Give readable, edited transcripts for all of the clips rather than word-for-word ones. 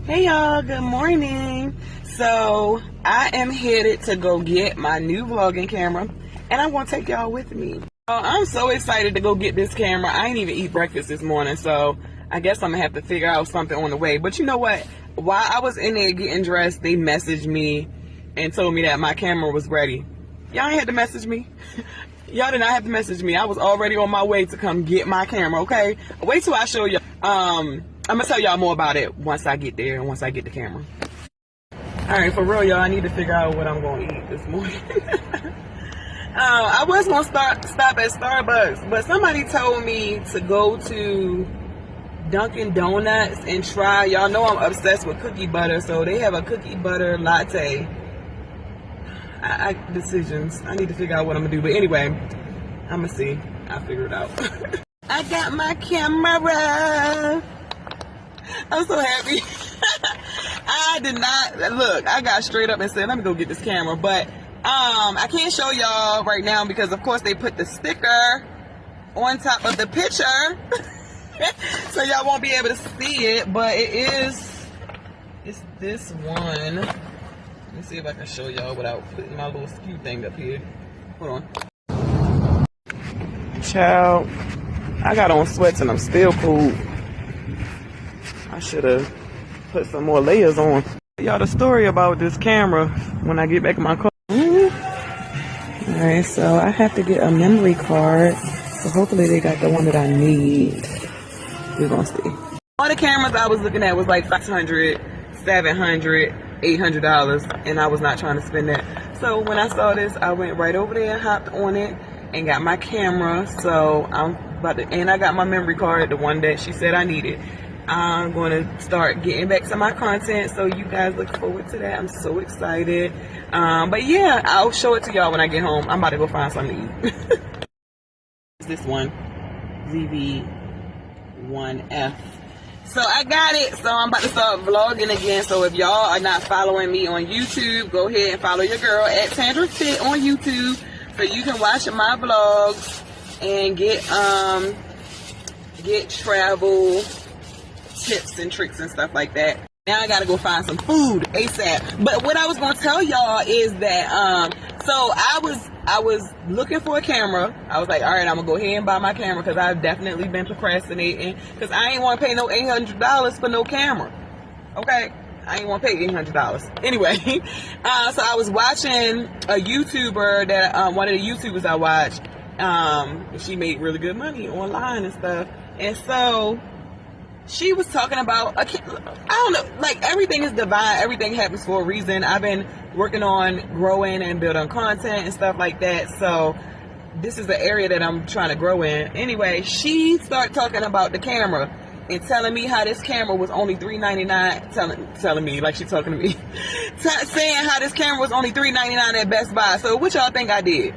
Hey y'all, good morning. So I am headed to go get my new vlogging camera and I'm gonna take y'all with me. I'm so excited to go get this camera. I ain't even eat breakfast this morning, so I guess I'm gonna have to figure out something on the way. But you know what? While I was in there getting dressed, they messaged me and told me that my camera was ready. Y'all ain't had to message me. Y'all did not have to message me. I was already on my way to come get my camera, okay? Wait till I show you. I'm gonna tell y'all more about it once I get there and once I get the camera. Alright, for real, y'all, I need to figure out what I'm gonna eat this morning. I was gonna stop at Starbucks, but somebody told me to go to Dunkin' Donuts and try. Y'all know I'm obsessed with cookie butter, so they have a cookie butter latte. Decisions. I need to figure out what I'm gonna do, but anyway, I'm gonna see. I'll figure it out. I got my camera. I'm so happy. I did not look. I got straight up and said, "Let me go get this camera," but I can't show y'all right now because, of course, they put the sticker on top of the picture, so y'all won't be able to see it. But it's this one. Let me see if I can show y'all without putting my little skew thing up here. Hold on. Child, I got on sweats and I'm still cold. I should have put some more layers on. Y'all, the story about this camera when I get back in my car. Alright, so I have to get a memory card. So hopefully they got the one that I need. We're gonna see. All the cameras I was looking at was like $500, $700, $800, and I was not trying to spend that. So when I saw this, I went right over there, hopped on it, and got my camera. So I'm about to, and I got my memory card, the one that she said I needed. I'm going to start getting back to my content, so you guys look forward to that. I'm so excited. But yeah, I'll show it to y'all when I get home. I'm about to go find something to eat. This one, ZV1F. So I got it. So I'm about to start vlogging again. So if y'all are not following me on YouTube, go ahead and follow your girl at Tandra Fit on YouTube, so you can watch my vlogs and get travel tips and tricks and stuff like that. Now I gotta go find some food ASAP. But what I was gonna tell y'all is that so I was looking for a camera. I was like, all right, I'm gonna go ahead and buy my camera because I've definitely been procrastinating because I ain't want to pay no $800 for no camera. Okay, I ain't want to pay $800 anyway. So I was watching a YouTuber that one of the YouTubers I watch. She made really good money online and stuff, and so she was talking about, I don't know, like everything is divine. Everything happens for a reason. I've been working on growing and building content and stuff like that. So this is the area that I'm trying to grow in. Anyway, she started talking about the camera and telling me how this camera was only $399. Telling me like she's talking to me. Saying how this camera was only $399 at Best Buy. So what y'all think I did?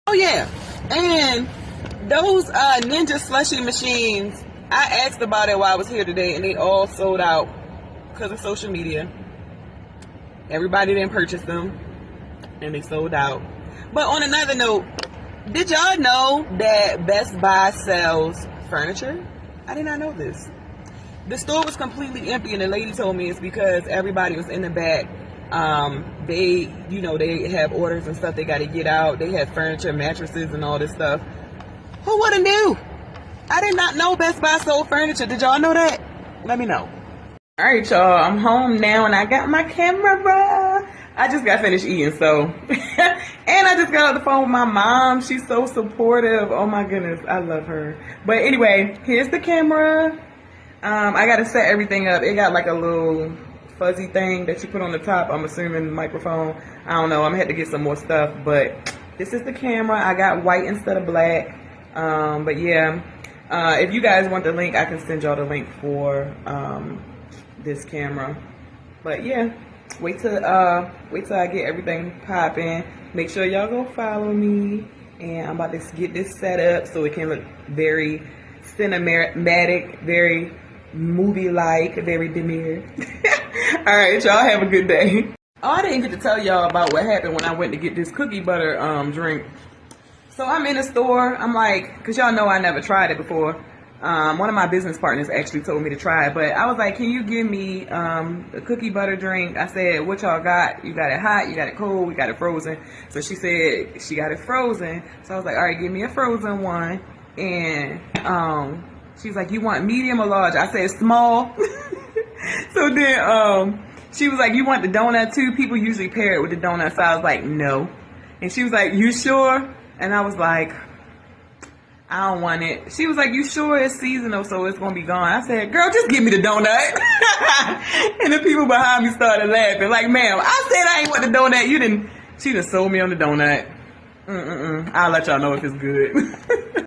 Oh yeah, and those Ninja slushy machines, I asked about it while I was here today, and they all sold out because of social media. Everybody didn't purchase them, and they sold out. But on another note, did y'all know that Best Buy sells furniture? I did not know this. The store was completely empty, and the lady told me it's because everybody was in the back. They have orders and stuff they got to get out. They have furniture, mattresses, and all this stuff. Who would have knew? I did not know Best Buy sold furniture. Did y'all know that? Let me know. All right, y'all. I'm home now, and I got my camera. I just got finished eating, so. And I just got off the phone with my mom. She's so supportive. Oh, my goodness. I love her. But anyway, here's the camera. I got to set everything up. It got like a little fuzzy thing that you put on the top. I'm assuming microphone. I don't know. I'm gonna have to get some more stuff, but this is the camera. I got white instead of black. But yeah, if you guys want the link, I can send y'all the link for this camera. But yeah, wait till I get everything popping. Make sure y'all go follow me, and I'm about to get this set up so it can look very cinematic, very movie-like, very demure. All right, y'all have a good day. Oh, I didn't get to tell y'all about what happened when I went to get this cookie butter drink. So I'm in the store. I'm like, because y'all know I never tried it before. One of my business partners actually told me to try it, but I was like, can you give me a cookie butter drink? I said, what y'all got? You got it hot, you got it cold, you got it frozen. So she said she got it frozen. So I was like, all right, give me a frozen one. And she's like, you want medium or large? I said small. So then she was like, you want the donut too? People usually pair it with the donut. So I was like, no. And she was like, you sure? And I was like, I don't want it. She was like, you sure it's seasonal, so it's going to be gone? I said, girl, just give me the donut. And the people behind me started laughing. Like, ma'am, I said I ain't want the donut. She done sold me on the donut. I'll let y'all know if it's good.